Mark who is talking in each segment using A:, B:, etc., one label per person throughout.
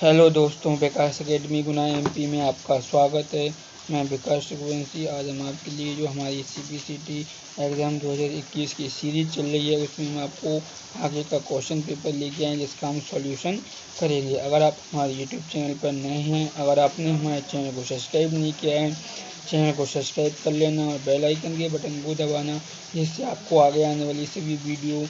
A: Hello दोस्तों, विकास academy गुना MP में आपका स्वागत है। मैं विकास रघुवंशी। आज हम आपके लिए जो हमारी सीपीसीटी एग्ज़ाम 2021 की सीरीज चल रही है उसमें हम आपको आगे का क्वेश्चन पेपर लेके आए जिसका हम सॉल्यूशन करेंगे। अगर आप हमारे यूट्यूब चैनल पर नए हैं, अगर आपने हमारे चैनल को सब्सक्राइब नहीं किया है, चैनल को सब्सक्राइब कर लेना और बेल आइकन के बटन को दबाना, जिससे आपको आगे आने वाली सभी वीडियो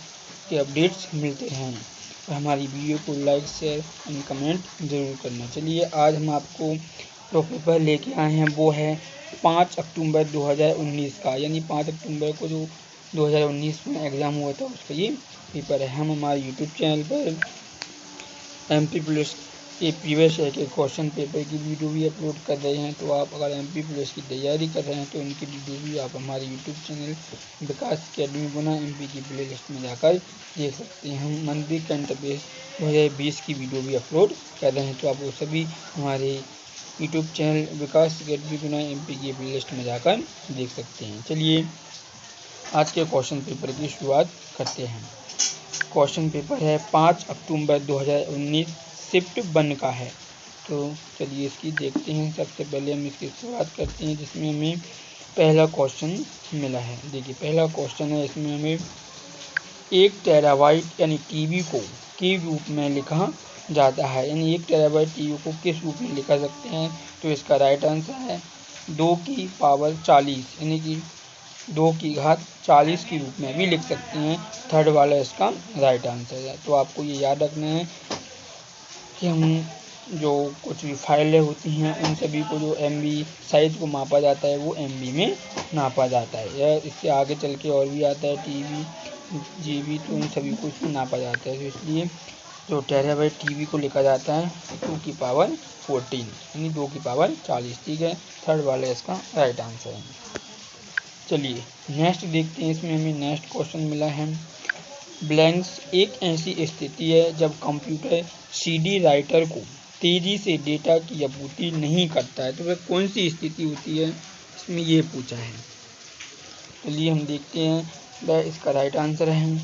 A: के अपडेट्स मिलते रहें। और हमारी वीडियो को लाइक, शेयर एंड कमेंट ज़रूर करना। चलिए, आज हम आपको जो पेपर लेके आए हैं वो है 5 अक्टूबर 2019 का, यानी 5 अक्टूबर को जो 2019 में एग्ज़ाम हुआ था उसका ये पेपर है। हम हमारे यूट्यूब चैनल पर MP पुलिस के प्रीवियस ईयर के क्वेश्चन पेपर की वीडियो भी अपलोड कर रहे हैं। तो आप अगर MP पुलिस की तैयारी कर रहे हैं तो उनकी वीडियो भी आप हमारे यूट्यूब चैनल विकास एकेडमी गुना MP की प्ले लिस्ट में जाकर देख सकते हैं। हम मंथली करंट अफेयर्स 2020 की वीडियो भी अपलोड कर रहे हैं, तो आप वो सभी हमारे यूट्यूब चैनल विकास एकेडमी गुना MP की प्ले लिस्ट में जाकर देख सकते हैं। चलिए, आज के क्वेश्चन पेपर की शुरुआत करते हैं। क्वेश्चन पेपर है 5 अक्टूबर 2019 शिफ्ट 1 का है। तो चलिए इसकी देखते हैं। सबसे पहले हम इसकी शुरुआत करते हैं जिसमें हमें पहला क्वेश्चन मिला है। देखिए, पहला क्वेश्चन है, इसमें हमें 1 टेराबाइट यानी टीबी को के रूप में लिखा जाता है, यानी 1 टेराबाइट टीबी को किस रूप में लिखा सकते हैं। तो इसका राइट आंसर है 2 की पावर 40, यानी कि 2 की घात 40 के रूप में भी लिख सकते हैं। थर्ड वाला इसका राइट आंसर है। तो आपको ये याद रखना है कि हम जो कुछ भी फाइलें होती हैं उन सभी को जो MB साइज को मापा जाता है वो MB में नापा जाता है। या इससे आगे चल के और भी आता है TB, GB, तो इन सभी को इसमें नापा जाता है। तो इसलिए जो टेराबाइट TB को लिखा जाता है 2 की पावर 14, यानी 2 की पावर 40। ठीक है, थर्ड वाला इसका राइट आंसर है। चलिए नेक्स्ट देखते हैं। इसमें हमें नेक्स्ट क्वेश्चन मिला है, ब्लैंक्स एक ऐसी स्थिति है जब कंप्यूटर CD राइटर को तेजी से डेटा की आपूर्ति नहीं करता है। तो वह कौन सी स्थिति होती है, इसमें ये पूछा है। चलिए हम देखते हैं। वह इसका राइट आंसर है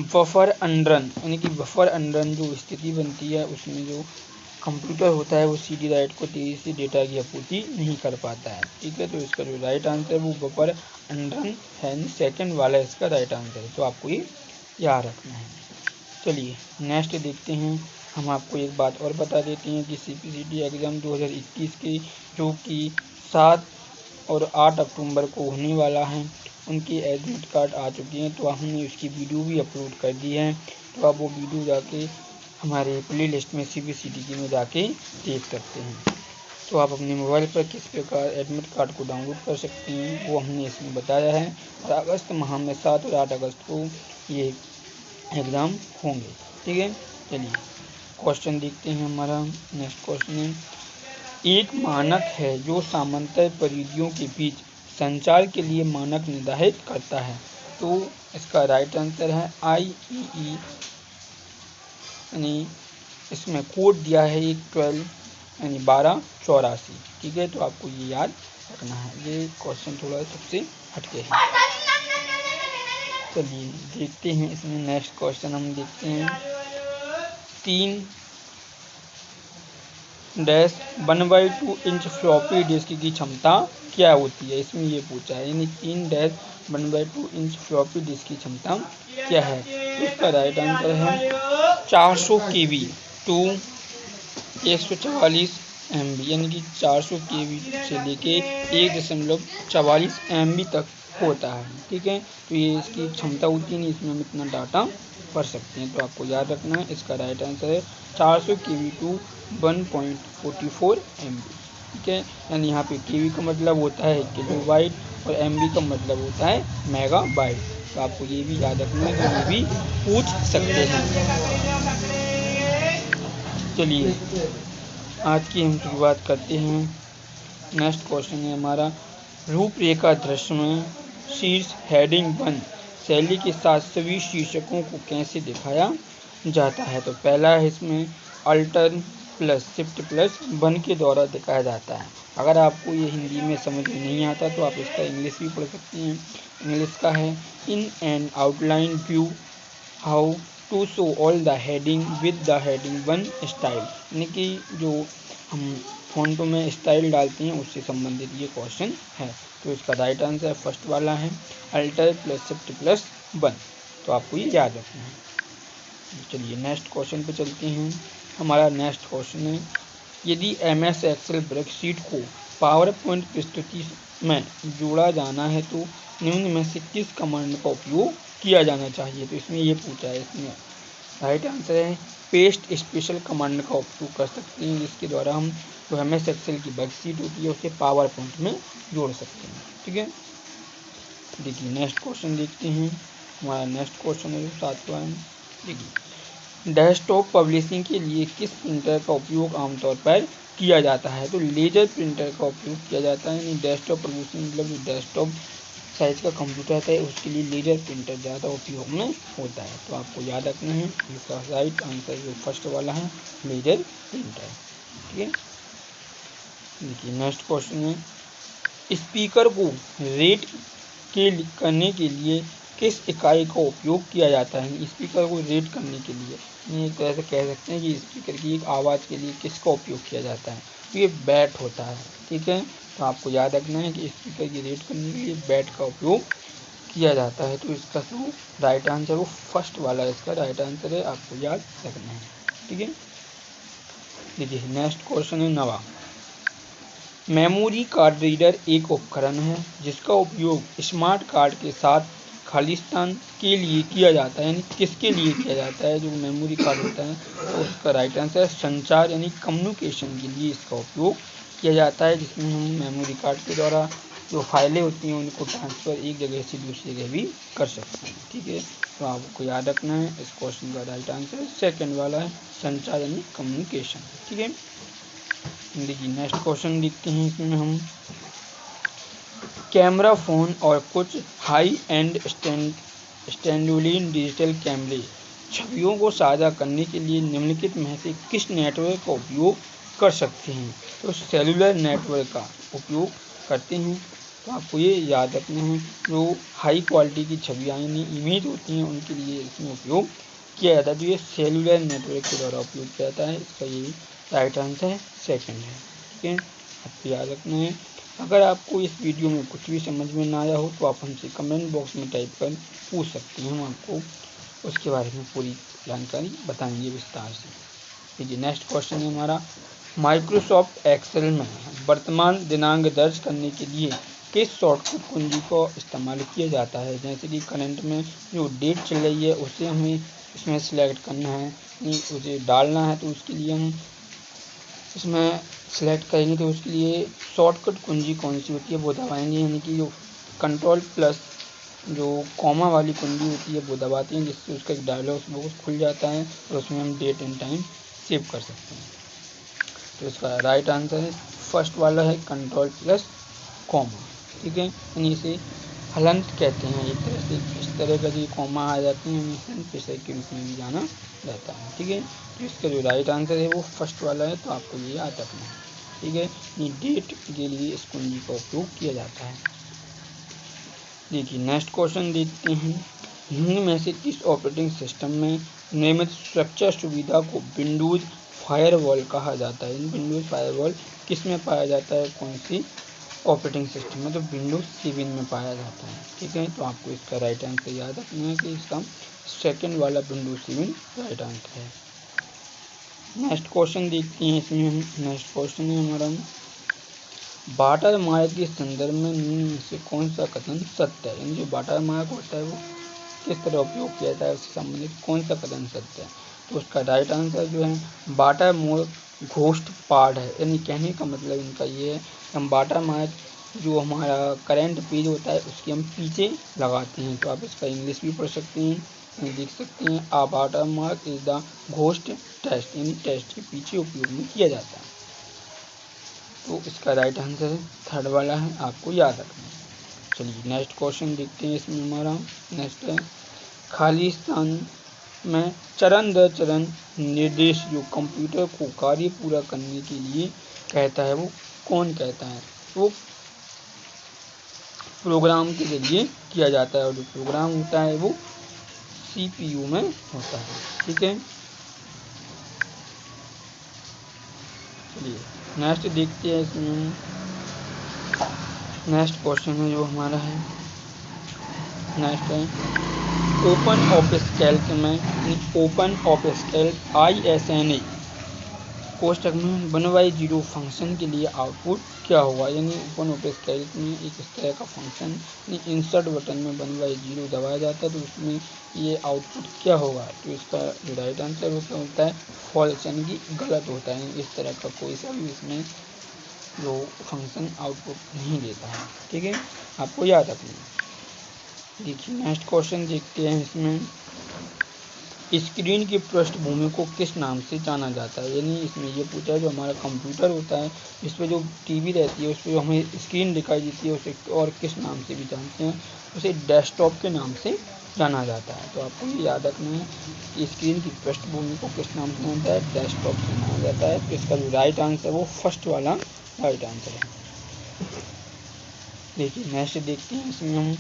A: बफर अनरन, यानी कि बफर अनरन जो स्थिति बनती है उसमें जो कंप्यूटर होता है वो CD राइट को तेजी से डेटा की आपूर्ति नहीं कर पाता है। ठीक है, तो इसका जो राइट आंसर है वो बफर अनरन है, सेकंड वाला इसका राइट आंसर है। तो आपको ये याद रखना है। चलिए नेक्स्ट देखते हैं। हम आपको एक बात और बता देते हैं कि CPCT एग्ज़ाम 2021 के जो कि 7 और 8 अक्टूबर को होने वाला है, उनकी एडमिट कार्ड आ चुकी हैं। तो हमने उसकी वीडियो भी अपलोड कर दी है। तो आप वो वीडियो जाके हमारे प्ले लिस्ट में CPCT की में जाके देख सकते हैं। तो आप अपने मोबाइल पर किस प्रकार एडमिट कार्ड को डाउनलोड कर सकते हैं वो हमने इसमें बताया है। और अगस्त माह में 7 और 8 अगस्त को ये एग्ज़ाम होंगे। ठीक है, चलिए क्वेश्चन देखते हैं। हमारा नेक्स्ट क्वेश्चन है, एक मानक है जो समांतर परिधियों के बीच संचार के लिए मानक निर्धारित करता है। तो इसका राइट आंसर है IEEE, यानी इसमें कोड दिया है 12 यानी 1284। ठीक है, तो आपको ये याद रखना है। ये क्वेश्चन थोड़ा सबसे हटके है। चलिए देखते हैं। इसमें नेक्स्ट क्वेश्चन हम देखते हैं, 3-1/2 इंच फ्लॉपी डिस्क की क्षमता क्या होती है। इसमें ये पूछा है, यानी 3-1/2 इंच फ्लॉपी डिस्क की क्षमता क्या है। इसका राइट आंसर है 400 KB टू 144 MB, यानी कि 400 KB से लेके 1.44 MB तक होता है। ठीक है, तो ये इसकी क्षमता होती नहीं, इसमें हम इतना डाटा पढ़ सकते हैं। तो आपको याद रखना है, इसका राइट आंसर है 400 KB टू 1.44 MB। ठीक है, यानी यहाँ पे KB का मतलब होता है किलोबाइट और MB का मतलब होता है मेगाबाइट। तो आपको ये भी याद रखना है, तो ये भी पूछ सकते हैं। चलिए आज की हम शुरुआत करते हैं। नेक्स्ट क्वेश्चन है हमारा, रूपरेखा दृश्य में शीर्ष हेडिंग 1 शैली के साथ सभी शीर्षकों को कैसे दिखाया जाता है। तो पहला है इसमें अल्टर प्लस शिफ्ट प्लस 1 के द्वारा दिखाया जाता है। अगर आपको ये हिंदी में समझ में नहीं आता तो आप इसका इंग्लिश भी पढ़ सकते हैं। इंग्लिश का है, in an outline view how to show all the heading with the heading 1 style, यानी कि जो हम फ़ॉन्ट में स्टाइल डालते हैं उससे संबंधित ये क्वेश्चन है। तो इसका राइट आंसर फर्स्ट वाला है अल्टर प्लस शिफ्ट प्लस 1। तो आपको ये याद रखना है। चलिए नेक्स्ट क्वेश्चन पे चलते हैं। हमारा नेक्स्ट क्वेश्चन है, यदि MS एक्सेल वर्कशीट को पावर पॉइंट प्रस्तुति में जोड़ा जाना है तो निम्न में से किस कमांड का उपयोग किया जाना चाहिए। तो इसमें ये पूछा है, इसमें राइट आंसर है पेस्ट स्पेशल कमांड का उपयोग कर सकते हैं, जिसके द्वारा हम जो MS एक्सेल की वर्कशीट होती है उसे पावर पॉइंट में जोड़ सकते हैं। ठीक है, देखिए नेक्स्ट क्वेश्चन देखते हैं। हमारा नेक्स्ट क्वेश्चन है जो 7वां है। देखिए डेस्कटॉप पब्लिशिंग के लिए किस प्रिंटर का उपयोग आमतौर पर किया जाता है। तो लेजर प्रिंटर का उपयोग किया जाता है, यानी डेस्कटॉप पब्लिशिंग मतलब जो डेस्कटॉप साइज का कंप्यूटर है उसके लिए लेजर प्रिंटर ज़्यादा उपयोग में होता है। तो आपको याद रखना है इसका राइट आंसर जो फर्स्ट वाला है लेजर प्रिंटर। ठीक है, देखिए नेक्स्ट क्वेश्चन है, स्पीकर को रेट करने के लिए किस इकाई का उपयोग किया जाता है। स्पीकर को रेट करने के लिए एक तरह से कह सकते हैं कि स्पीकर की एक आवाज़ के लिए किसका उपयोग किया जाता है। तो ये बैट होता है। ठीक है, तो आपको याद रखना है कि स्पीकर की रेट करने के लिए बैट का उपयोग किया जाता है। तो इसका जो राइट आंसर वो फर्स्ट वाला इसका राइट आंसर है, आपको याद रखना है। ठीक है, देखिए नेक्स्ट क्वेश्चन है 9वां। मेमोरी कार्ड रीडर एक उपकरण है जिसका उपयोग स्मार्ट कार्ड के साथ खालिस्तान के लिए किया जाता है, यानी किसके लिए किया जाता है। जो मेमोरी कार्ड होता है तो उसका राइट आंसर है संचार यानी कम्युनिकेशन के लिए इसका उपयोग किया जाता है, जिसमें हम मेमोरी कार्ड के द्वारा जो फाइलें होती हैं उनको ट्रांसफ़र एक जगह से दूसरी जगह भी कर सकते हैं। ठीक है, तो आपको याद रखना है इस क्वेश्चन का राइट आंसर सेकेंड वाला है संचार यानी कम्युनिकेशन। ठीक है, देखिए नेक्स्ट क्वेश्चन देखते हैं। इसमें हम कैमरा फ़ोन और कुछ हाई एंड स्टैंडअलोन डिजिटल कैमरे छवियों को साझा करने के लिए निम्नलिखित में से किस नेटवर्क का उपयोग कर सकते हैं। तो सेलुलर नेटवर्क का उपयोग करते हैं। तो आपको ये याद रखना है जो हाई क्वालिटी की छवियाँ यानी इमेज होती हैं उनके लिए इसमें उपयोग किया जाता है। तो ये सेलुलर नेटवर्क के द्वारा उपयोग किया जाता है, इसका ये राइट आंसर है सेकंड है। ठीक है, आपको याद रखना है। अगर आपको इस वीडियो में कुछ भी समझ में ना आया हो तो आप हमसे कमेंट बॉक्स में टाइप कर पूछ सकते हैं, हम आपको उसके बारे में पूरी जानकारी बताएंगे विस्तार से। देखिए नेक्स्ट क्वेश्चन है हमारा, माइक्रोसॉफ्ट एक्सेल में वर्तमान दिनांक दर्ज करने के लिए किस शॉर्टकट कुंजी का इस्तेमाल किया जाता है। जैसे कि करंट में जो डेट चल रही है उसे हमें इसमें सिलेक्ट करना है, उसे डालना है। तो उसके लिए हम इसमें सेलेक्ट करेंगे तो उसके लिए शॉर्टकट कुंजी कौन सी होती है वो दबाएंगे, यानी कि जो कंट्रोल प्लस जो कॉमा वाली कुंजी होती है वो दबाते हैं, जिससे उसका एक डायलॉग बॉक्स खुल जाता है और उसमें हम डेट एंड टाइम सेव कर सकते हैं। तो इसका राइट आंसर है फर्स्ट वाला है कंट्रोल प्लस कॉमा। ठीक है, यानी इसे हलंत कहते हैं एक तरह से। इस तरह का जो कॉमा आ जाते हैं हमें हलंत पेशे के रूप में भी जाना रहता है। ठीक है, तो इसका जो राइट आंसर है वो फर्स्ट वाला है, तो आपको ये याद रखना है। ठीक है, ये डेट के लिए इस कुंजी का उपयोग किया जाता है। देखिए नेक्स्ट क्वेश्चन देखते हैं, निम्न में से किस ऑपरेटिंग सिस्टम में नियमित सुरक्षा सुविधा को विंडोज़ फायरवॉल कहा जाता है। विंडोज़ फायरवॉल किस में पाया जाता है, कौन सी ऑपरेटिंग सिस्टम में। तो विंडोज 7 में पाया जाता है। ठीक है, तो आपको इसका राइट आंसर याद रखना है कि इसका सेकंड वाला विंडोज 7 राइट आंसर है। नेक्स्ट क्वेश्चन देखते हैं। इसमें हम नेक्स्ट क्वेश्चन है हमारा, वाटर मार्क के संदर्भ में निम्न में से कौन सा कथन सत्य है। यानी जो वाटर मार्क होता है वो किस तरह उपयोग किया जाता है उससे संबंधित कौन सा कथन सत्य है। तो उसका राइट आंसर जो है वाटर मार्क घोस्ट पार्ट है, यानी कहने का मतलब इनका ये है हम वाटर मार्क जो हमारा करंट पेज होता है उसके हम पीछे लगाते हैं। तो आप इसका इंग्लिश भी पढ़ सकते हैं, देख सकते हैं a watermark is the ghost text, यानी टेस्ट के पीछे उपयोग में किया जाता है। तो इसका राइट आंसर थर्ड वाला है, आपको याद रखना है। चलिए नेक्स्ट क्वेश्चन देखते हैं। इसमें हमारा नेक्स्ट है, खाली स्थान में चरण दर चरण निर्देश जो कंप्यूटर को कार्य पूरा करने के लिए कहता है वो कौन कहता है। वो प्रोग्राम के जरिए किया जाता है, और जो प्रोग्राम होता है वो CPU में होता है। ठीक है, चलिए नेक्स्ट देखते हैं। इसमें नेक्स्ट क्वेश्चन है जो हमारा है, नेक्स्ट है ओपन ऑफिस कैल्क में ओपन ऑफिस कैल्क ISNA कोष्ठक में 1/0 फंक्शन के लिए आउटपुट क्या होगा। यानी ओपन ऑफिस कैल्क में एक इस तरह का फंक्शन इंसर्ट बटन में 1/0 दबाया जाता है तो उसमें ये आउटपुट क्या होगा। तो इसका जो राइट आंसर वो क्या होता है, फॉल्स, यानी कि गलत होता है। इस तरह का कोई सा भी इसमें जो फंक्शन आउटपुट नहीं देता है। ठीक है, आपको याद रखना। देखिए नेक्स्ट क्वेश्चन देखते हैं। इसमें स्क्रीन की पृष्ठभूमि को किस नाम से जाना जाता है। यानी इसमें ये पूछा है जो हमारा कंप्यूटर होता है, इस पर जो टीवी रहती है उस पर हमें स्क्रीन दिखाई देती है, उसे और किस नाम से भी जानते हैं, उसे डेस्कटॉप के नाम से जाना जाता है। तो आपको ये याद रखना है कि स्क्रीन की पृष्ठभूमि को किस नाम से जाना जाता है, डेस्कटॉप से जाना जाता है। तो इसका जो राइट आंसर है वो फर्स्ट वाला राइट आंसर है। देखिए नेक्स्ट देखते हैं। इसमें हम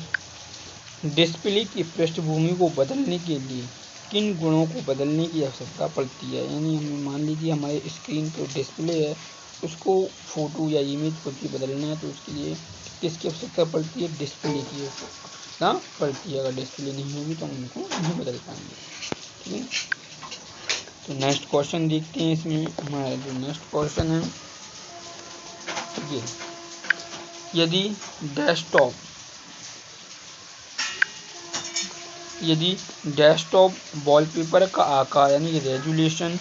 A: डिस्प्ले की पृष्ठभूमि को बदलने के लिए किन गुणों को बदलने की आवश्यकता पड़ती है। यानी हमें मान लीजिए हमारे स्क्रीन पर डिस्प्ले है, उसको फोटो या इमेज कुछ भी बदलना है तो उसके लिए किसकी आवश्यकता पड़ती है, डिस्प्ले की आवश्यकता पड़ती है। अगर डिस्प्ले नहीं होगी तो हम उनको नहीं बदल पाएंगे। ठीक है, तो नेक्स्ट क्वेश्चन देखते हैं। इसमें हमारा जो नेक्स्ट क्वेश्चन है ये, यदि डेस्कटॉप वॉलपेपर का आकार यानी रेजुलेशन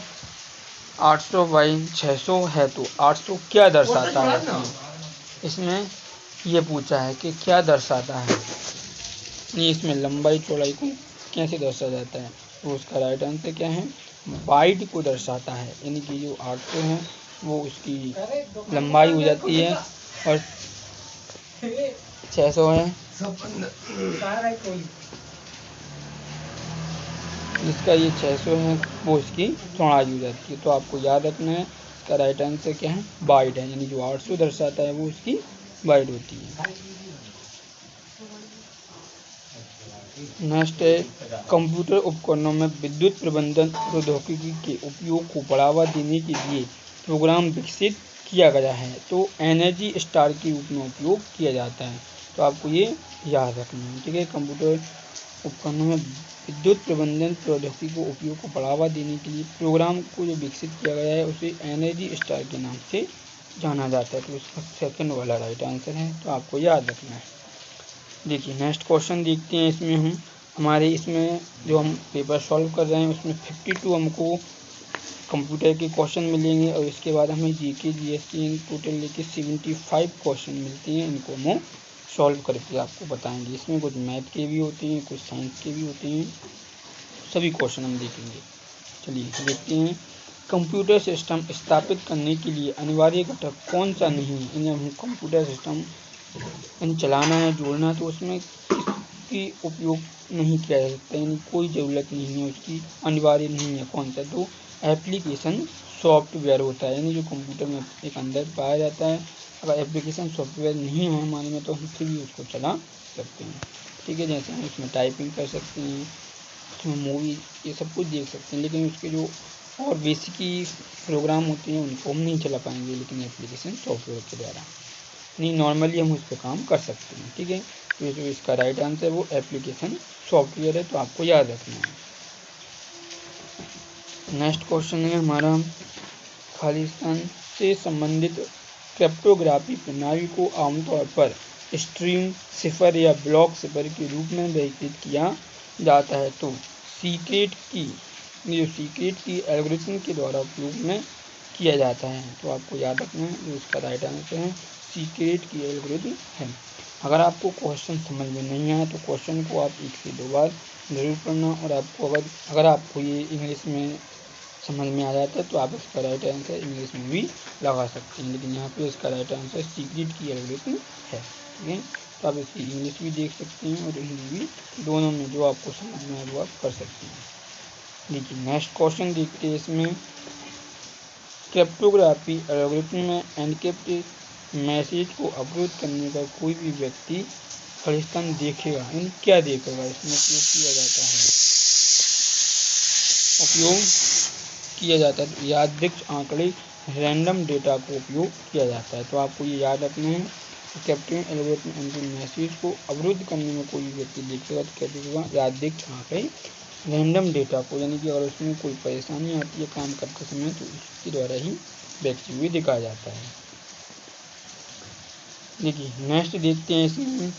A: 800x600 है तो 800 क्या दर्शाता है। इसमें ये पूछा है कि क्या दर्शाता है, ये इसमें लंबाई चौड़ाई को कैसे दर्शाया जाता है। तो उसका राइट आंसर क्या है, बाइट को दर्शाता है। यानी कि जो 800 है वो उसकी लंबाई हो जाती है और 600 है जिसका ये 600 है वो इसकी चौड़ाई हो जाती है। तो आपको याद रखना है इसका राइट आंसर क्या है, बाइट है। यानी जो 800 दर्शाता है वो उसकी बाइट होती है। नेक्स्ट है कंप्यूटर उपकरणों में विद्युत प्रबंधन प्रौद्योगिकी के उपयोग को बढ़ावा देने के लिए प्रोग्राम विकसित किया गया है तो एनर्जी स्टार के रूप में उपयोग किया जाता है। तो आपको ये याद रखना है। ठीक है, कंप्यूटर उपकरणों में विद्युत प्रबंधन प्रौद्योगिकी को उपयोग को बढ़ावा देने के लिए प्रोग्राम को जो विकसित किया गया है उसे एनर्जी स्टार के नाम से जाना जाता है। तो इसका सेकंड वाला राइट आंसर है, तो आपको याद रखना है। देखिए नेक्स्ट क्वेश्चन देखते हैं। इसमें हम हमारे इसमें जो हम पेपर सॉल्व कर रहे हैं उसमें 52 हमको कंप्यूटर के क्वेश्चन मिलेंगे और इसके बाद हमें जीके जीएसटी टोटल लेके 75 क्वेश्चन मिलते हैं। इनको हम सॉल्व करके आपको बताएंगे। इसमें कुछ मैथ के भी होते हैं, कुछ साइंस के भी होते हैं, सभी क्वेश्चन हम देखेंगे। चलिए देखते हैं। कंप्यूटर सिस्टम स्थापित करने के लिए अनिवार्य घटक कौन सा नहीं है। हम कंप्यूटर सिस्टम चलाना है, जोड़ना है तो उसमें किसकी उपयोग नहीं किया जा सकता, यानी कोई ज़रूरत नहीं है उसकी, अनिवार्य नहीं है। कौन सा, तो एप्लीकेशन सॉफ्टवेयर होता है। यानी जो कंप्यूटर में एक अंदर पाया जाता है, अगर एप्लीकेशन सॉफ्टवेयर नहीं है हमारे में तो हम फिर भी उसको चला सकते हैं। ठीक है, जैसे हम उसमें टाइपिंग कर सकते हैं, उसमें मूवी ये सब कुछ देख सकते हैं, लेकिन उसके जो और बेसिक प्रोग्राम होते हैं उनको हम नहीं चला पाएंगे, लेकिन एप्लीकेशन सॉफ्टवेयर के द्वारा नहीं, नॉर्मली हम उस पर काम कर सकते हैं। ठीक है, तो जो इसका राइट आंसर है वो एप्लीकेशन सॉफ्टवेयर है, तो आपको याद रखना है। नेक्स्ट क्वेश्चन है हमारा, खालिस्तान से संबंधित क्रिप्टोग्राफी प्रणाली को आमतौर पर स्ट्रीम सिफर या ब्लॉक सिफर के रूप में वर्गीकृत किया जाता है तो सीक्रेट की एल्गोरिथम के द्वारा उपयोग में किया जाता है। तो आपको याद रखना है जो इसका राइट आंसर है सीक्रेट की एल्गोरिथम है। अगर आपको क्वेश्चन समझ में नहीं आया तो क्वेश्चन को आप 1 से 2 बार ज़रूर पढ़ना, और आपको अगर आपको ये इंग्लिश में समझ में आ जाता है तो आप इसका राइट आंसर इंग्लिश में भी लगा सकते हैं, लेकिन यहाँ पे इसका राइट आंसर सीक्रेट की एल्गोरिथम है। ठीक है, तो आप इसकी इंग्लिश भी देख सकते हैं और हिंदी भी, दोनों में जो आपको समझ में आए वो आप कर सकते हैं। देखिए नेक्स्ट क्वेश्चन देखते हैं। इसमें क्रिप्टोग्राफी एल्गोरिथम में एनक्रिप्ट मैसेज को अवरुद्ध करने का कोई भी व्यक्ति खालिस्तान देखेगा, यानी क्या देखेगा, इसमें उपयोग किया जाता है। उपयोग किया जाता है। तो यादृच्छिक आंकड़े रैंडम डेटा को उपयोग किया जाता है। तो आपको ये याद रखना है। कैप्चरिंग एल्गोरिथम अंतिम मैसेज को अवरुद्ध करने में कोई व्यक्ति देखेगा तो क्या देखेगा, यादृच्छिक आंकड़े रैंडम डेटा को, यानी कि अगर उसमें कोई परेशानी आती है काम करते समय तो उसके द्वारा ही व्यक्ति हुए दिखाया जाता है। देखिए नेक्स्ट देखते हैं इसमें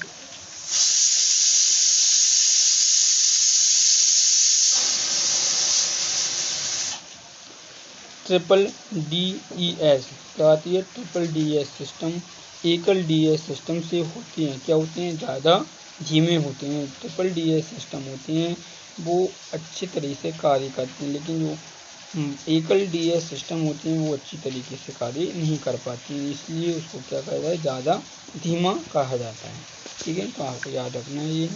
A: ट्रिपल DES क्या आती है। ट्रिपल DES सिस्टम एकल DES सिस्टम से होती हैं, क्या होते हैं, ज़्यादा धीमे होते हैं। ट्रिपल DES सिस्टम होते हैं वो अच्छे तरीके से कार्य करते हैं, लेकिन जो एकल DES सिस्टम होते हैं वो अच्छी तरीके से कार्य नहीं कर पाती हैं, इसलिए उसको क्या कहा जाए, ज़्यादा धीमा कहा जाता है। ठीक है, तो आपको याद रखना है ये।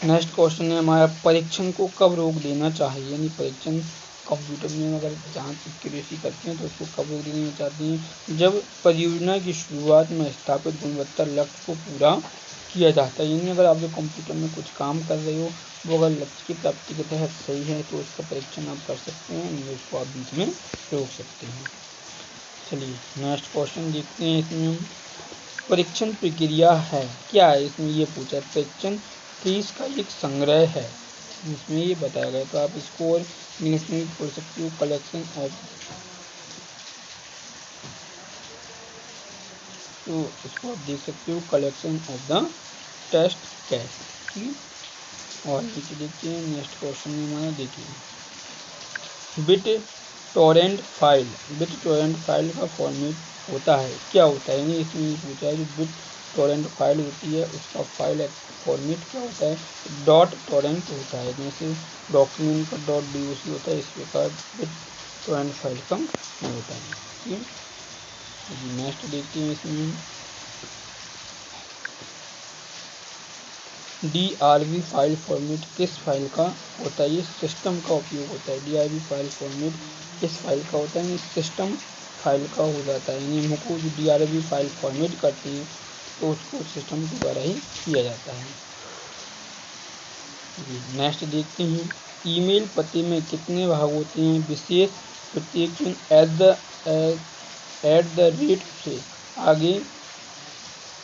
A: नेक्स्ट क्वेश्चन है हमारा, परीक्षण को कब रोक देना चाहिए, यानी परीक्षण कंप्यूटर में अगर जांच एक्यूरेसी करते हैं तो उसको कब रोक देना चाहते हैं, जब परियोजना की शुरुआत में स्थापित गुणवत्ता लक्ष्य को पूरा किया जाता है। यानी अगर आप जो कंप्यूटर में कुछ काम कर रहे हो वो अगर लक्ष्य की प्राप्ति के तहत सही है तो उसका परीक्षण आप कर सकते हैं, नहीं उसको आप बीच में रोक सकते हैं। चलिए नेक्स्ट क्वेश्चन देखते हैं। इसमें परीक्षण प्रक्रिया है क्या है, इसमें ये पूछा है। परीक्षण केस का एक संग्रह है, इसमें ये बताया गया। तो आप इसको और इंग्लिश में बोल सकते हो, कलेक्शन ऑफ, तो इसको आप देख सकते हो collection of the test case. ठीक, और नीचे देखते हैं नेक्स्ट क्वेश्चन में हमारा, देखिए bit Torrent file, bit Torrent file का फॉर्मेट होता है, क्या होता है, यानी इसमें पूछा है जो बिट टोरेंट फाइल होती है उसका फाइल फॉर्मेट क्या होता है, डॉट टोरेंट होता है, जैसे डॉक्यूमेंट का .doc होता है, इस प्रकार बिट टोरेंट फाइल का होता है। ठीक है, नेक्स्ट देखते हैं। इसमें DRV फाइल फॉर्मेट किस फाइल का होता है, ये सिस्टम का उपयोग होता है। DRV फाइल फॉर्मेट किस फाइल का होता है, सिस्टम फाइल का हो जाता है, यानी हमको जो DRV फाइल फॉर्मेट करती है तो उसको सिस्टम के द्वारा ही किया जाता है। नेक्स्ट देखते हैं, ईमेल पते में कितने भाग होते हैं, विशेष प्रत्येक एट द रेट से आगे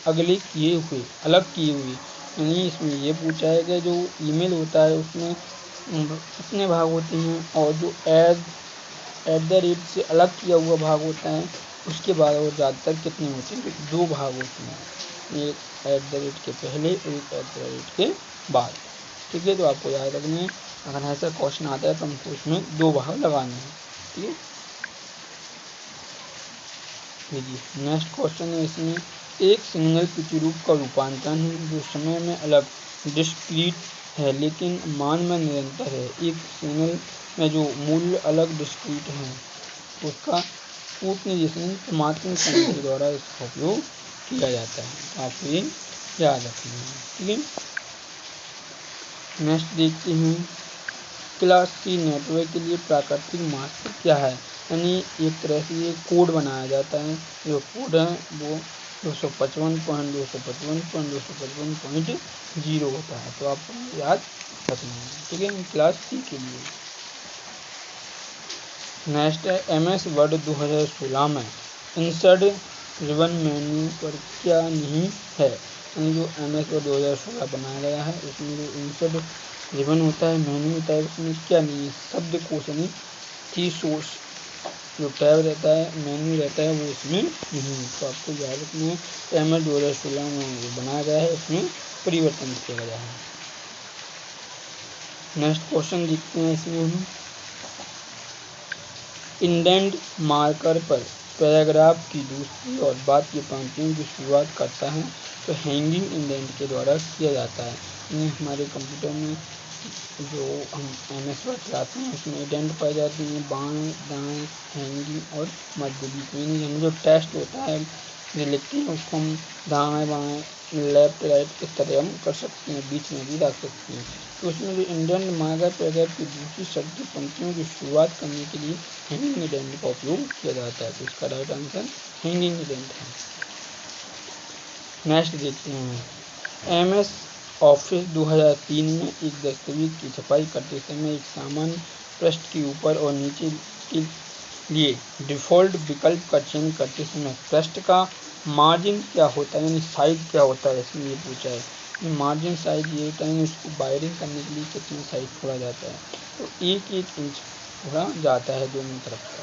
A: अगले किए हुए, अलग किए हुए, यानी इसमें ये पूछा है कि जो ईमेल होता है उसमें कितने भाग होते हैं, और जो एट द रेट से अलग किया हुआ भाग होता है उसके बाद और ज़्यादातर कितने होते हैं, तो 2 भाग होते हैं, एक एट द रेट के पहले और एक एट द रेट के बाद। ठीक है, तो आपको याद रखना है, अगर ऐसा क्वेश्चन आता है तो हमको उसमें 2 भाग लगाने हैं। ठीक है, देखिए नेक्स्ट क्वेश्चन है। इसमें एक सिग्नल प्रतिरूप का रूपांतरण है जो समय में अलग डिस्क्रीट है लेकिन मान में निरंतर है। एक सिग्नल में जो मूल्य अलग डिस्क्रीट है उसका टोटलाइजेशन क्रमात्मक करने के द्वारा इसका उपयोग किया जाता है, तो आपको ये याद रखना है। ठीक है, नेक्स्ट देखते हैं, क्लास C नेटवर्क के लिए प्राकृतिक मास्क क्या है, यानी एक तरह से ये कोड बनाया जाता है, जो कोड है वो 255.255.255.0 होता है, तो आपको याद रखना है। ठीक है, क्लास C के लिए। नेक्स्ट है MS वर्ड 2016 में इंसर्ट रिबन मेन्यू पर क्या नहीं है, यानी जो MS वर्ड 2016 बनाया गया है उसमें जो इंसर्ट रिबन होता है, मेन्यू होता है, उसमें क्या नहीं है, शब्दकोश यानी की सोर्स जो टैब रहता है, मेन्यू रहता है, वो इसमें नहीं है, तो आपको याद रखना है। MS 2016 में जो बनाया गया है उसमें परिवर्तन किया गया है। नेक्स्ट क्वेश्चन देखते हैं। इसमें हम इंडेंट मार्कर पर पैराग्राफ की दूसरी और बाद की पंक्तियों की शुरुआत करता है तो हैंगिंग इंडेंट के द्वारा किया जाता है, यानी हमारे कंप्यूटर में जो हम MS वर्ड चलाते हैं उसमें इंडेंट पाई जाती हैं बाएं दाएं हैंगिंग और मध्य बीच में, यानी हम जो टेक्स्ट होता है जो लिखते हैं उसको हम दाएं बाएं लेफ्ट राइट इस तरह हम कर सकते हैं, बीच में भी रख सकते हैं। तो उसमें जो इंडेंट मांगा गया पैराग्राफ की दूसरी शब्द की पंक्तियों की शुरुआत करने के लिए हैंगिंग इंडेंट का उपयोग किया जाता है। तो इसका राइट आंसर हैंगिंग इंडेंट है। नेक्स्ट देखते हैं, MS ऑफिस 2003 में एक दस्तावेज की छपाई करते समय एक सामान्य पृष्ठ के ऊपर और नीचे के लिए डिफ़ॉल्ट विकल्प का चयन करते समय पृष्ठ का मार्जिन क्या होता है, यानी साइज क्या होता है, इसमें ये पूछा है। मार्जिन साइज ये होता है, इसको बायरिंग करने के लिए कितना साइज छोड़ा जाता है, तो 1-1 इंच छोड़ा जाता है दोनों तरफ से,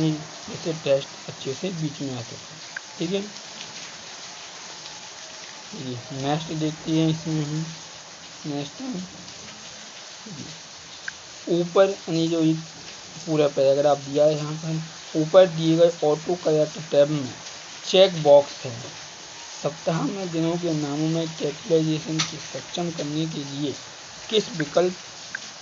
A: जिससे टेक्स्ट अच्छे से बीच में आ सके। ठीक है, नेक्स्ट देखते हैं इसमें हम। नेक्स्ट ऊपर यानी जो पूरा पैराग्राफ दिया है यहाँ पर, ऊपर दिए गए ऑटो करेक्ट टैब में चेक बॉक्स है। सप्ताह में दिनों के नामों में कैपिटलाइजेशन को सक्षम करने के लिए किस विकल्प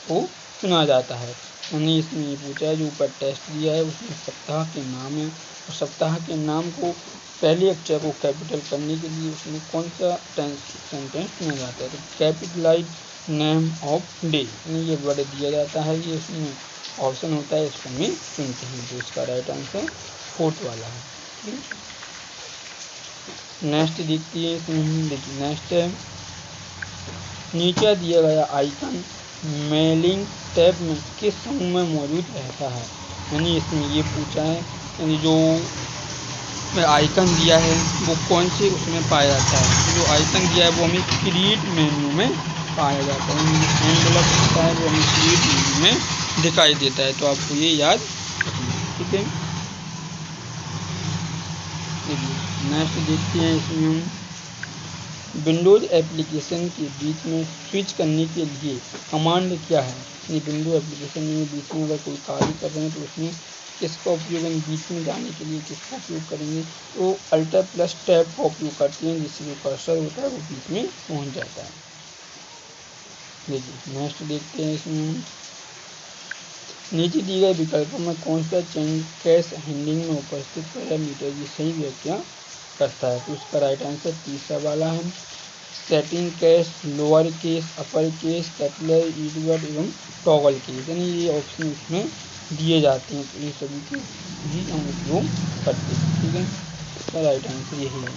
A: को चुना जाता है, यानी इसमें ये पूछा है, जो ऊपर टेस्ट दिया है उसमें सप्ताह के नाम है, और सप्ताह के नाम को पहले अक्षर को कैपिटल करने के लिए उसमें कौन सा सेंटेंस चुना जाता है, तो कैपिटलाइज नेम ऑफ डे, यानी ये वर्ड दिया जाता है, ये उसमें ऑप्शन होता है, इसको हम चुनते हैं। तो इसका राइट आंसर 4th वाला है। नेक्स्ट देखती है इसमें, देखिए नेक्स्ट है, नीचे दिया गया आइकन मेलिंग टैब में किस समूह में मौजूद रहता है, यानी इसमें ये पूछा है, यानी जो आइकन दिया है वो कौन से उसमें पाया जाता है। जो आइकन दिया है वो हमें क्रिएट मेन्यू में पाया जाता है, एनवेलप होता है वो हमें क्रिएट मेन्यू में दिखाई देता है। तो आपको ये याद रखना, ठीक है। नेक्स्ट देखते हैं इसमें हम, विंडोज एप्लीकेशन के बीच में स्विच करने के लिए कमांड क्या है, यानी विंडोज एप्लीकेशन में बीच में अगर कोई कार्य कर रहे हैं तो उसमें किसका उपयोग, बीच में जाने के लिए किसका उपयोग करेंगे, तो Alt+ टैब का उपयोग करते हैं, जिससे जो कर्सर होता है वो बीच में पहुंच जाता है। देखिए नेक्स्ट देखते हैं इसमें, नीचे दिए गए विकल्पों में कौन सा चेंज कैश हैंडलिंग में उपस्थित पैरामीटर की सही व्याख्या करता है, तो उसका राइट आंसर 3रा वाला है। Sentence case, lower case, upper case, capital, each word एवं टॉगल केस, यानी ये ऑप्शन इसमें दिए जाते हैं, तो इन सभी के भी हम उपयोग करते हैं। ठीक है, इसका राइट आंसर यही है।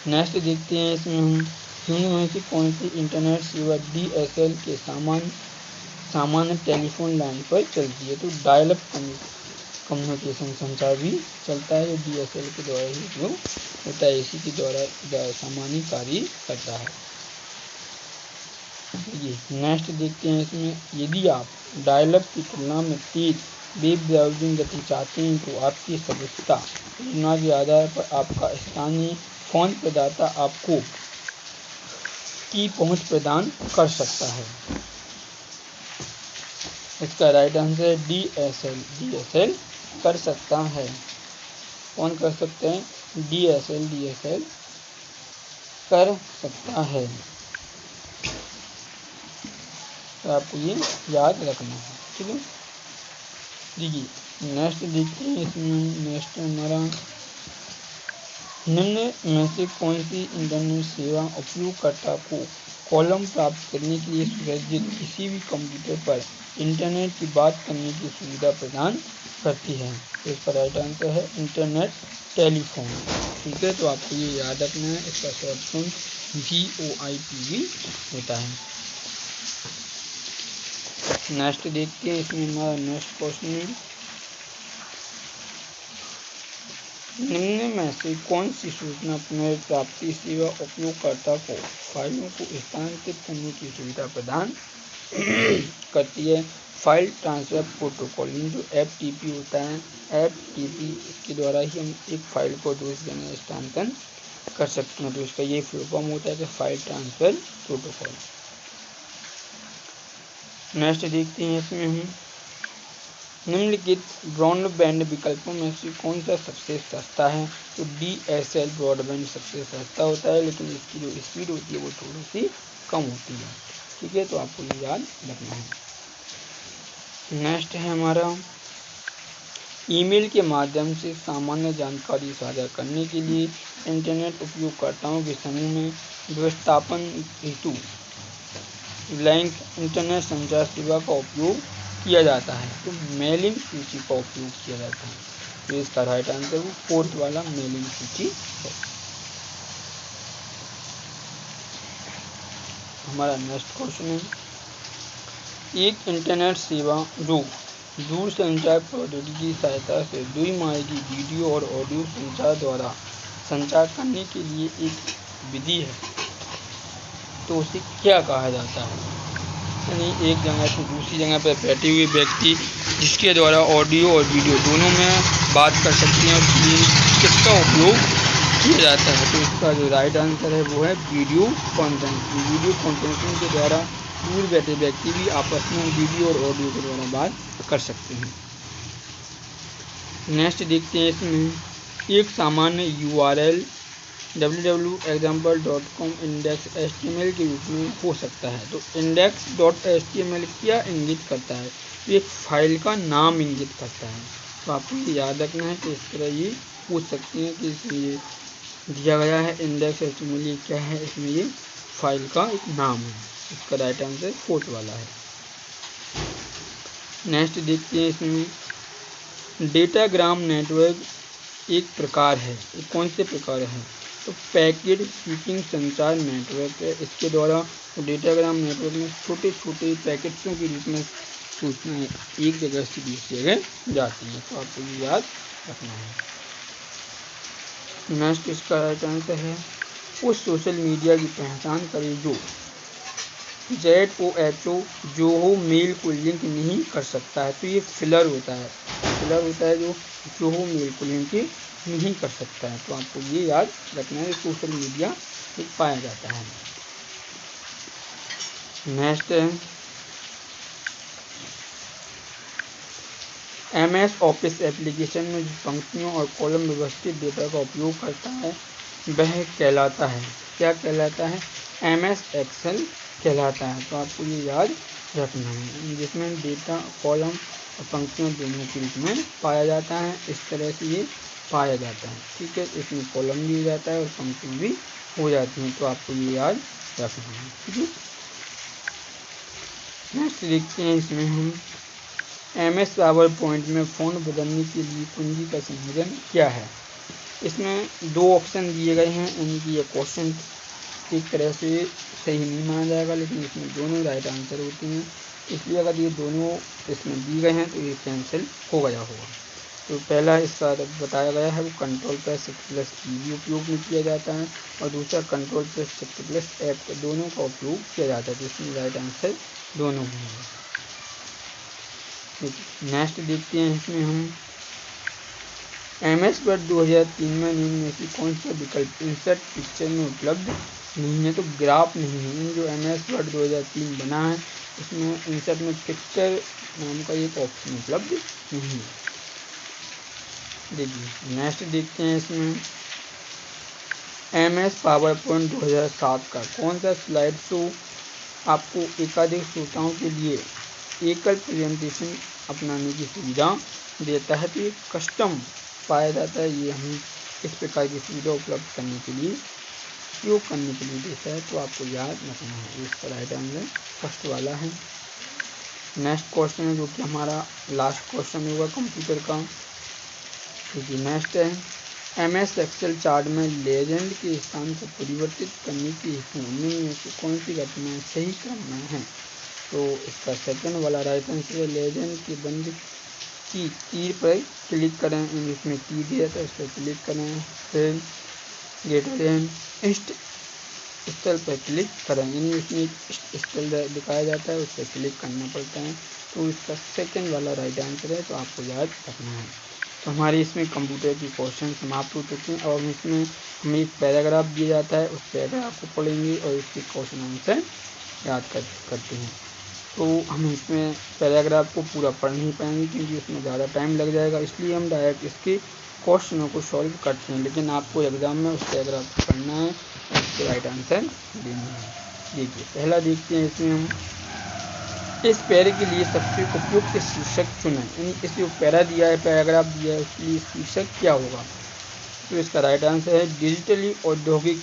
A: नेक्स्ट देखते हैं इसमें हम, निम्न में से कौन सी इंटरनेट सेवा DSL के सामान्य टेलीफोन लाइन पर चलती है, तो डायल अप कम्युनिकेशन संचार भी चलता है, जो DSL के द्वारा ही उपयोग होता है, इसी के द्वारा सामान्य कार्य करता है। ये नेक्स्ट देखते हैं इसमें, यदि आप डायल अप की तुलना में तेज वेब ब्राउजिंग गति चाहते हैं तो आपकी सदस्यता योजना के आधार पर आपका स्थानीय फोन प्रदाता आपको की पहुंच प्रदान कर सकता है। इसका राइट आंसर है DSL कर सकता है। कौन कर सकते हैं, DSL कर सकता है, तो आपको ये याद रखना है। ठीक है, देखिए नेक्स्ट देखते हैं इसमें, नेक्स्ट हमारा, निम्न में से कौन सी इंटरनेट सेवा उपयोगकर्ता को कॉलम प्राप्त करने के लिए सुसज्जित किसी भी कंप्यूटर पर इंटरनेट की बात करने की सुविधा प्रदान करती है, तो इसका राइट आंसर है इंटरनेट टेलीफोन। ठीक है, तो आपको ये याद रखना है, इसका शॉर्ट फॉर्म VoIP होता है। नेक्स्ट देखते हैं इसमें हमारा नेक्स्ट क्वेश्चन है, निम्न में से कौन सी सूचना पुनर्प्राप्ति सेवा उपयोगकर्ता को फाइलों को स्थानांतरित करने की सुविधा प्रदान करती है। फाइल ट्रांसफर प्रोटोकॉल, जो FTP होता है, FTP इसके द्वारा ही हम एक फाइल को दूसरे जगह स्थानांतरण कर सकते हैं, तो इसका ये फुल फॉर्म होता है कि फाइल ट्रांसफर प्रोटोकॉल। नेक्स्ट देखते हैं इसमें हम, निम्नलिखित ब्रॉडबैंड विकल्पों में से कौन सा सबसे सस्ता है, तो DSL ब्रॉडबैंड सबसे सस्ता होता है, लेकिन इसकी जो स्पीड होती है वो थोड़ी सी कम होती है। ठीक है, तो आपको ये याद रखना है। नेक्स्ट है हमारा, ईमेल के माध्यम से सामान्य जानकारी साझा करने के लिए इंटरनेट उपयोगकर्ताओं के समूह में व्यवस्थापन हेतु लिंक इंटरनेट संचार सेवा का उपयोग किया जाता है। तो मेलिंग सूची का उपयोग किया जाता है। तो इसका राइट आंसर वो फोर्थ वाला मेलिंग सूची है। हमारा नेक्स्ट क्वेश्चन है, एक इंटरनेट सेवा जो दूर संचार प्रौद्योगिकी की सहायता से द्विमार्गी वीडियो और ऑडियो संचार द्वारा संचार करने के लिए एक विधि है, तो उसे क्या कहा जाता है। यानी एक जगह से दूसरी जगह पर बैठे हुए व्यक्ति जिसके द्वारा ऑडियो और वीडियो दोनों में बात कर सकते हैं, किसका उपयोग किया जाता है। तो इसका जो राइट आंसर है वो है वीडियो कॉन्फ्रेंसिंग। वीडियो कॉन्फ्रेंसिंग के द्वारा दूर बैठे व्यक्ति भी आपस में वीडियो और ऑडियो के द्वारा बात कर सकते हैं। नेक्स्ट देखते हैं, इसमें एक सामान्य URL www.example.com इंडेक्स HTML के रूप में हो सकता है। तो index.html क्या इंगित करता है, तो एक फाइल का नाम इंगित करता है। तो आपको ये याद रखना है कि इस तरह ये पूछ सकते हैं कि इसमें ये दिया गया है index.html ये क्या है, इसमें ये फाइल का एक नाम है। इसका राइट आंसर फोर्थ वाला है। नेक्स्ट देखते हैं, इसमें डेटाग्राम नेटवर्क एक प्रकार है, ये कौन से प्रकार है, तो पैकेट स्विचिंग संचार नेटवर्क है। इसके द्वारा डेटाग्राम नेटवर्क में छोटे छोटे पैकेट्सों के रूप में सूचनाएं एक जगह से दूसरी जगह जाती हैं। तो आपको ये याद रखना है। नेक्स्ट इसका राइट आंसर है, उस सोशल मीडिया की पहचान करें जो ZOHO जोहो मेल को लिंक नहीं कर सकता है। तो ये फिलर होता है, जो जोहो मेल को लिंक नहीं कर सकता है। तो आपको ये याद रखना है, सोशल मीडिया में पाया जाता है। नेक्स्ट है, MS ऑफिस एप्लीकेशन में जो पंक्तियों और कॉलम व्यवस्थित डेटा का उपयोग करता है वह कहलाता है, क्या कहलाता है, MS एक्सेल कहलाता है। तो आपको ये याद रखना है, जिसमें डेटा कॉलम और पंक्तियों दोनों के रूप में पाया जाता है। इस तरह से ये पाया जाता है, ठीक है। इसमें कॉलम भी हो जाता है और पंक्तियाँ भी हो जाती हैं। तो आपको ये याद रखना है, ठीक है। नेक्स्ट देखते हैं, इसमें हम MS पावरपॉइंट में फ़ॉन्ट बदलने के लिए कुंजी का संयोजन क्या है। इसमें दो ऑप्शन दिए गए हैं, यानी ये क्वेश्चन एक तरह से सही नहीं माना जाएगा, लेकिन इसमें दोनों राइट आंसर होते हैं। इसलिए अगर ये दोनों इसमें दिए गए हैं तो ये कैंसिल हो गया होगा। तो पहला हिस्सा बताया गया है वो Ctrl+Shift+E उपयोग में किया जाता है, और दूसरा Ctrl+Shift+F दोनों का उपयोग किया जाता है। तो इसमें राइट आंसर दोनों होंगे। नेक्स्ट देखते हैं, इसमें हम MS वर्ड 2003 में निम्न में से कौन सा विकल्प इंसर्ट पिक्चर में उपलब्ध नहीं है, तो ग्राफ नहीं है। जो MS वर्ड 2003 बना है इसमें इंसर्ट में पिक्चर नाम का एक ऑप्शन उपलब्ध नहीं है। देखिए नेक्स्ट देखते हैं, इसमें MS पावरपॉइंट 2007 का कौन सा स्लाइड शो आपको एकाधिक श्रोताओं के लिए एकल प्रेजेंटेशन अपनाने की सुविधा देता है। तो ये कस्टम पाया जाता है, ये हमें इस प्रकार की सुविधा उपलब्ध करने के लिए उपयोग करने के लिए देता है। तो आपको याद रखना है, इसका राइट आंसर फर्स्ट वाला है। नेक्स्ट क्वेश्चन है जो कि हमारा लास्ट क्वेश्चन होगा कंप्यूटर का। देखिए नेक्स्ट है, MS एक्सेल चार्ट में लेजेंड के स्थान को परिवर्तित करने की निम्न में से कौन सी घटनाएं सही क्रम में हैं। तो इसका सेकंड वाला राइट आंसर है, लेजेंड के बंद की तीर पर क्लिक करें, इसमें की दिया था इस पर क्लिक करें, फिर ग्रेटर देन इस्ट स्थल पर क्लिक करें, यानी इसमें एक स्थल दिखाया जाता है उस पर क्लिक करना पड़ता है। तो इसका सेकंड वाला राइट आंसर है। तो आपको याद रखना है। तो हमारे इसमें कंप्यूटर की क्वेश्चन समाप्त हो चुके हैं, और इसमें हमें एक पैराग्राफ दिया जाता है, उस पैराग्राफ को पढ़ेंगे और इसके क्वेश्चन आंसर याद करते हैं। तो हम इसमें पैराग्राफ को पूरा पढ़ नहीं पाएंगे क्योंकि उसमें ज़्यादा टाइम लग जाएगा, इसलिए हम डायरेक्ट इसके क्वेश्चनों को सॉल्व करते हैं। लेकिन आपको एग्जाम में उस पैराग्राफ को पढ़ना है और उसके राइट आंसर देना है। देखिए पहला देखते हैं, इसमें हम इस पैरे के लिए सबसे उपयुक्त शीर्षक चुनें। यानी इस जो पैरा दिया है, पैराग्राफ दिया है, उसके लिए शीर्षक क्या होगा? तो इसका राइट आंसर है डिजिटली औद्योगिक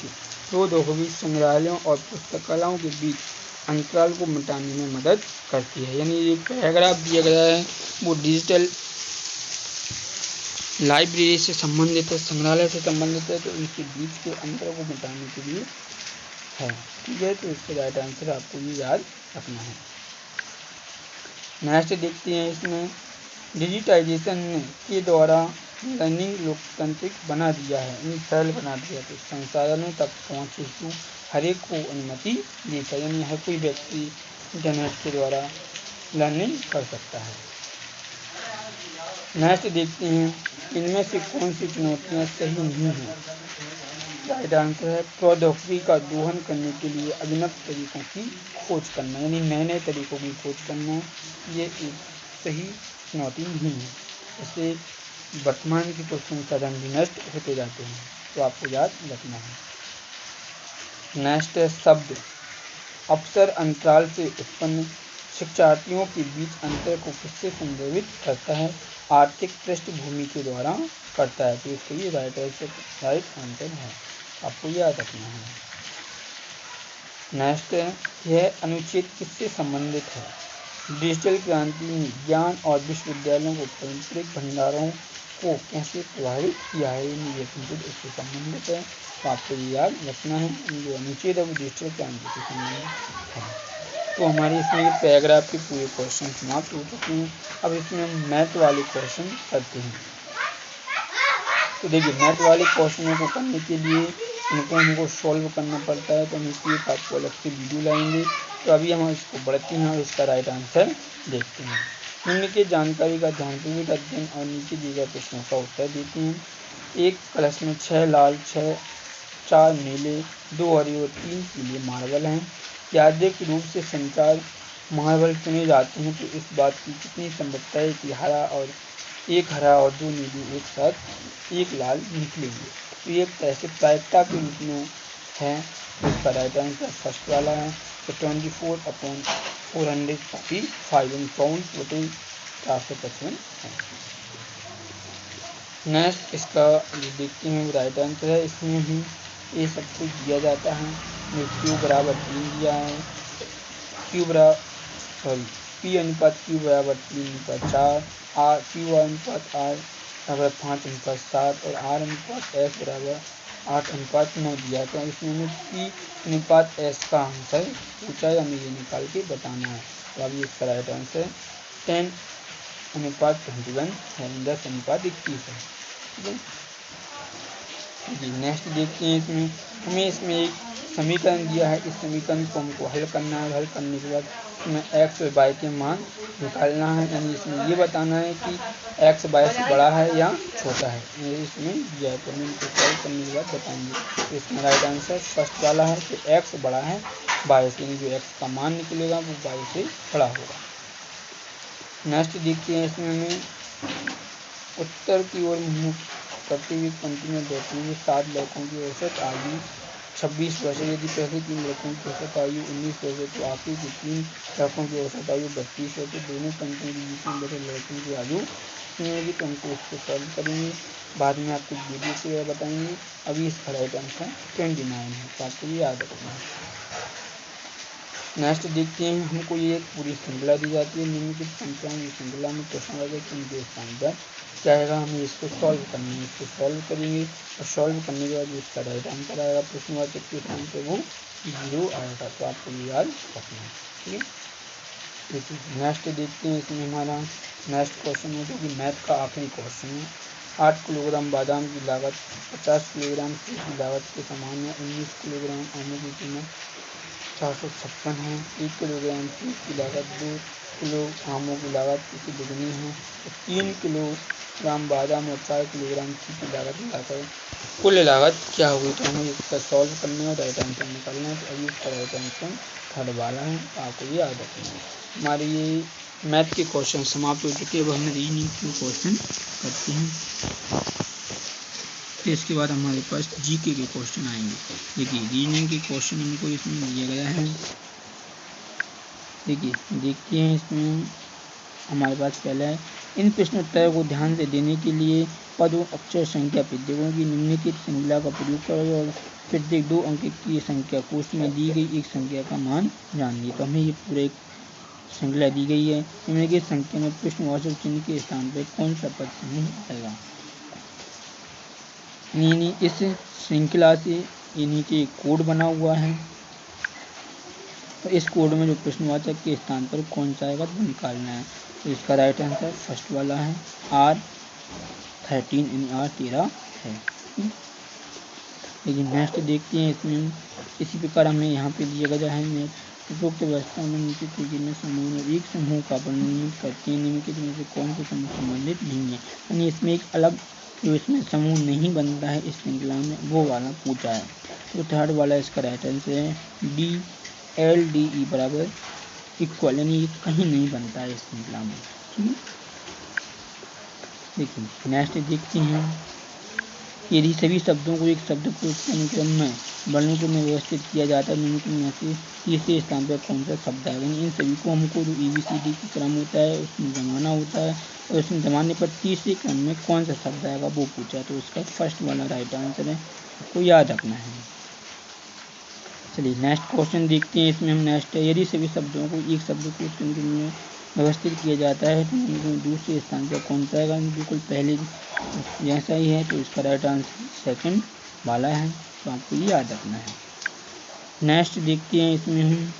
A: प्रौद्योगिकी संग्रहालयों और पुस्तकालयों के बीच अंतराल को मिटाने में मदद करती है। यानी ये पैराग्राफ दिया गया है वो डिजिटल लाइब्रेरी से संबंधित है, संग्रहालय से संबंधित है, तो इनके बीच के अंतर को मिटाने के लिए है। ठीक है, तो इसका राइट आंसर आपको ये याद रखना है। नेक्स्ट देखते हैं, इसमें डिजिटाइजेशन के द्वारा लर्निंग लोकतांत्रिक बना दिया है, सरल बना दिया, तो संसाधनों तक पहुँच हेतु हर एक को अनुमति देता है। यानी हर कोई व्यक्ति इंटरनेट के द्वारा लर्निंग कर सकता है। नेक्स्ट देखते हैं, इनमें से कौन सी चुनौतियाँ सही नहीं हैं? राइट आंसर है प्रौद्योगिकी का दोहन करने के लिए अभिनव तरीकों की खोज करना, यानी नए नए तरीकों की खोज करना, ये एक सही चुनौती नहीं है। इससे वर्तमान के कुछ संसाधन भी नष्ट होते जाते हैं, तो आपको याद रखना है। नेक्स्ट है शब्द अवसर अंतराल से उत्पन्न शिक्षार्थियों के बीच अंतर को किससे संदर्भित करता है? आर्थिक पृष्ठभूमि के द्वारा करता है, तो इसके लिए राइट आंसर है, आपको याद रखना है। नेक्स्ट है, यह अनुच्छेद किससे संबंधित है? डिजिटल क्रांति ने ज्ञान और विश्वविद्यालयों को पारंपरिक भंडारों को कैसे प्रभावित किया है? ये अनुच्छेद इससे संबंधित है, तो आपको ये याद रखना है। जो अनुच्छेद है वो डिजिटल क्रांति से संबंधित है। तो हमारे इसमें पैराग्राफ के पूरे क्वेश्चन समाप्त हो चुके हैं। अब इसमें हम मैथ वाले क्वेश्चन करते हैं। तो देखिए, मैथ वाले क्वेश्चनों को करने के लिए हमको सॉल्व करना पड़ता है, तो हम इसलिए आपको अलग से वीडियो लाएंगे। तो अभी हम इसको बढ़ते हैं और इसका राइट आंसर देखते हैं। निम्न की जानकारी का ध्यानपूर्वक अध्ययन और नीचे दिए गए प्रश्नों का उत्तर देते हैं। एक कलश में 6 लाल, 4 नीले, 2 हरे और 3 पीले मार्बल हैं। यादृच्छिक रूप से संचार मार्बल चुने जाते हैं, तो इस बात की कितनी संभावना है कि एक हरा और 2 नीले एक साथ एक लाल निकलेंगे? तो ये कैसे प्रायिकता के रूप में है, तो इसका राइट आंसर फर्स्ट वाला है। तो 24/445 पाउंड बटे 455 है। नेक्स्ट इसका देखते हैं राइट आंसर है। इसमें ही ये सब कुछ दिया जाता है। Q बराबर 3 दिया है, P अनुपात Q बराबर 3/4, Q अनुपात R बराबर 5/7 और R अनुपात S बराबर 8/9 दिया। तो इसमें P अनुपात S का आंसर पूछा है, हमें ये निकाल के बताना है। तो अभी इसका राइट आंसर 10/21 है, 10/21 है। ठीक है जी। नेक्स्ट देखते हैं, इसमें एक समीकरण दिया है। इस समीकरण को हमको हल करना है। हल करने के बाद इसमें x और y के मान निकालना है, यानी इसमें ये बताना है कि x y से बड़ा है या छोटा है। इसमें दिया है, तो हम इनको सॉल्व करने के बाद बताएंगे। तो इसमें राइट आंसर फर्स्ट वाला है कि x बड़ा है y से, यानी जो x का मान निकलेगा वो y से बड़ा होगा। नेक्स्ट देखते हैं, इसमें हमें उत्तर की ओर मुँह करते हुए पंक्ति में बैठे हुए 7 लड़कों की औसत आयु 26 वर्ष है। यदि पहले 3 लड़कों की औसत आयु 19 वर्ष है, तो आखिरी के 3 लड़कों की औसत आयु 32 है। तो दोनों पंक्तियों के बीच में बैठे लड़कों की आयु होगी, तो हमको इसको सॉल्व करेंगे। बाद में आपको वीडियो से बताएंगे। अभी इसका राइट आंसर 29 है, तो आपको ये याद रखना है। नेक्स्ट देखते हैं, हमको ये पूरी श्रृंखला दी जाती है। निम्नलिखित संख्याओं की श्रृंखला में प्रश्न आएगा कि उनके स्थान पर क्या आएगा, हमें इसको सॉल्व करना है। इसको सॉल्व करेंगे और सॉल्व करने के बाद इसका राइट आंसर आएगा। प्रश्नवाचक के स्थान पर वो 0 आएगा, तो आपको ये याद रखना है। ठीक है, नेक्स्ट देखते हैं, इसमें हमारा नेक्स्ट क्वेश्चन है जो कि मैथ का आखिरी क्वेश्चन है। 8 किलोग्राम बादाम की लागत 50 किलोग्राम सेब की लागत के समान है। 19 किलोग्राम आमों की कीमत 456 है। 1 किलोग्राम सेब की लागत 2 किलो आमों की लागत की दुगनी है। तो 3 किलोग्राम बादाम और 4 किलोग्राम सेब की लागत मिलाकर कुल लागत क्या होगी? तो हमें इसका सॉल्व करना है, राइट आंसर निकालना है। तो अभी इसका राइट आंसर थर्ड वाला है, आपको ये याद रखना है। हमारे ये मैथ के क्वेश्चन समाप्त हो चुके हैं। अब हम रीजनिंग के क्वेश्चन करते हैं, फिर इसके बाद हमारे पास जीके के क्वेश्चन आएंगे। देखिए, रीजनिंग के क्वेश्चन हमको इसमें दिया गया है। देखिए देखते हैं इसमें हमारे पास पहला है, इन प्रश्नोत्तरों को ध्यान से देने के लिए पद और अक्षर संख्या प्रत्येकों की निम्नलिखित श्रृंखला का प्रयोग करो और प्रत्येक 2 अंक की संख्या कोष्ठ में दी गई एक संख्या का मान जानिए। तो हमें ये पूरे एक श्रृंखला दी गई है। निम्नलिखित संख्या में प्रश्नवाचक चिन्ह के स्थान पर कौन सा पद समूह आएगा। इस श्रृंखला से ये नीचे एक कोड बना हुआ है, तो इस कोड में जो प्रश्नवाचक के स्थान पर कौन सा आएगा तो निकालना है। तो इसका राइट आंसर फर्स्ट वाला है, R13 यानी R13 है। लेकिन नेक्स्ट देखते हैं इसमें इसी प्रकार हमें यहाँ पे दिया गया है उपरोक्त व्यवस्था में नीचे तरीके में समूह और एक समूह का वर्णन करते हैं, निम्नलिखित में से कौन सा समूह संबंधित नहीं है। यानी इसमें एक अलग जो इसमें समूह नहीं बनता है इस श्रृंखला में वो वाला पूछा है। तो थर्ड वाला इसका राइट आंसर है DLDE बराबर इक्वल, यानी ये कहीं नहीं बनता है इस श्रृंखला में। ठीक है, देखिए नेक्स्ट देखते हैं, यदि सभी शब्दों को एक शब्द को अनुक्रम में वर्णक्रम में व्यवस्थित किया जाता है, निम्नलिखित में से तीसरे स्थान पर कौन सा शब्द आएगा। इन सभी को हमको जो ABCD की क्रम होता है उसमें जमाना होता है और उसमें जमाने पर तीसरे क्रम में कौन सा शब्द आएगा वो पूछा। तो उसका फर्स्ट वाला राइट आंसर है, आपको याद रखना है। चलिए नेक्स्ट क्वेश्चन देखते हैं। इसमें हम नेक्स्ट है, यदि सभी शब्दों को एक शब्द को अनुक्रम में व्यवस्थित किया जाता है तो दूसरे स्थान पर कौन सा आएगा। बिल्कुल पहले जैसा ही है, तो इसका राइट आंसर सेकंड वाला है, तो आपको ये याद रखना है। नेक्स्ट देखते हैं, इसमें हम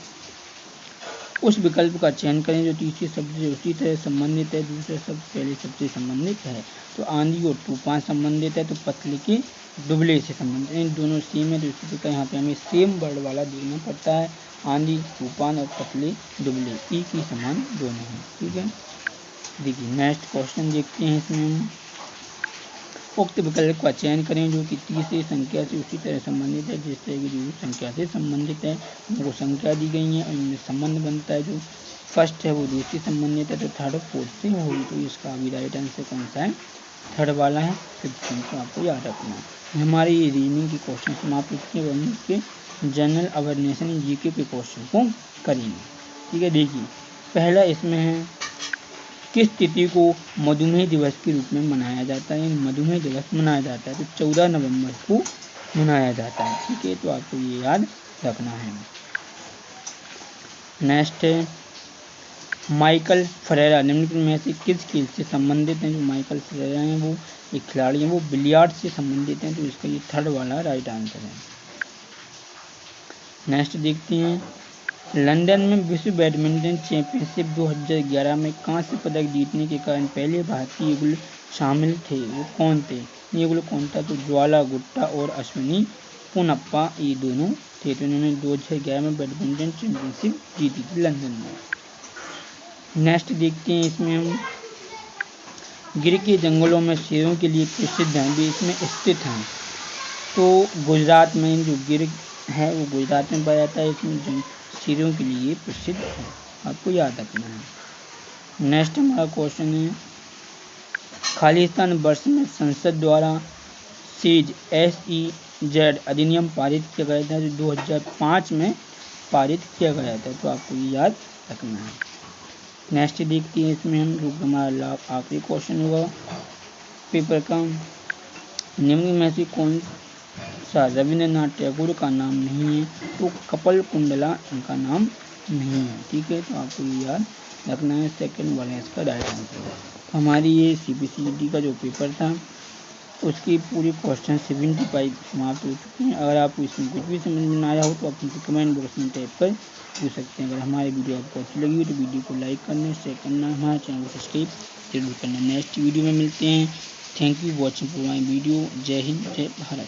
A: उस विकल्प का चयन करें जो तीसरे शब्द से उसी तरह संबंधित है दूसरा शब्द पहले शब्द से संबंधित है। तो आंधी और तूफान संबंधित है, तो पतले के दुबले से संबंधित, इन दोनों सेम है। तो इसी प्रकार यहाँ पे हमें सेम वर्ड वाला देखना पड़ता है, आंधी तूफान और पतले दुबले एक ही समान दोनों हैं। ठीक है, देखिए नेक्स्ट क्वेश्चन देखते हैं। इसमें हम उक्त विकल्प का चयन करें जो कि तीसरी संख्या से उसी तरह संबंधित है जिस तरह की दूसरी संख्या से संबंधित है। वो संख्या दी गई है और इनमें संबंध बनता है, जो फर्स्ट है वो दूसरी संबंधित है, तो थर्ड फोर्थ से होगी। तो इसका अभी राइट आंसर कौन सा है, थर्ड वाला है 15। तो आपको याद रखना है। हमारी ये रीजनिंग के क्वेश्चन समाप्त होते हैं, वहीं इसके जनरल अवेयरनेस GK के क्वेश्चन को करेंगे। ठीक है, देखिए पहला इसमें है, किस तिथि को मधुमेह दिवस के रूप में मनाया जाता है। मधुमेह दिवस मनाया जाता है तो 14 नवंबर को मनाया जाता है। ठीक है, तो आपको ये याद रखना है। नेक्स्ट है, माइकल फरेरा निम्नलिखित में से किस खेल से संबंधित हैं। जो माइकल फरेरा हैं वो एक खिलाड़ी हैं, वो बिलियर्ड से संबंधित हैं, तो इसका ये थर्ड वाला राइट आंसर है। नेक्स्ट देखते हैं, लंदन में विश्व बैडमिंटन चैंपियनशिप 2011 में कांस्य पदक जीतने के कारण पहले भारतीय युगल शामिल थे, वो कौन थे। ये युगल कौन था, तो ज्वाला गुट्टा और अश्विनी पोनप्पा ये दोनों थे। तो इन्होंने 2011 में बैडमिंटन चैंपियनशिप जीती थी लंदन में। नेक्स्ट देखते हैं, इसमें हम गिर के जंगलों में शेरों के लिए प्रसिद्ध हैं, भी इसमें स्थित हैं। तो गुजरात में जो गिर है वो गुजरात में पाया जाता है, इसमें शेरों के लिए प्रसिद्ध है, आपको याद रखना है। नेक्स्ट हमारा क्वेश्चन है, खालिस्तान वर्ष में संसद द्वारा सेज SEZ अधिनियम पारित किया गया था, जो 2005 में पारित किया गया था, तो आपको ये याद रखना है। नेक्स्ट देखते हैं, इसमें हम जो हमारा आखिरी क्वेश्चन होगा पेपर का, निम्न में से कौन सा रविंद्रनाथ टैगोर का नाम नहीं है। तो कपल कुंडला इनका नाम नहीं है। ठीक है, तो आपको ये याद रखना है, सेकंड वाला इसका राइट आंसर है। हमारी ये CBCD का जो पेपर था उसकी पूरी क्वेश्चन 75 समाप्त हो चुके हैं। अगर आपको इसमें कुछ भी समझ में ना आया हो तो आप मुझे कमेंट बॉक्स में टाइप कर पूछ सकते हैं। अगर हमारी वीडियो आपको अच्छी लगी हो तो वीडियो को लाइक करना, शेयर करना, हमारे चैनल को सब्सक्राइब जरूर करना। नेक्स्ट वीडियो में मिलते हैं। Thank you watching for my video. जय हिंद, जय भारत।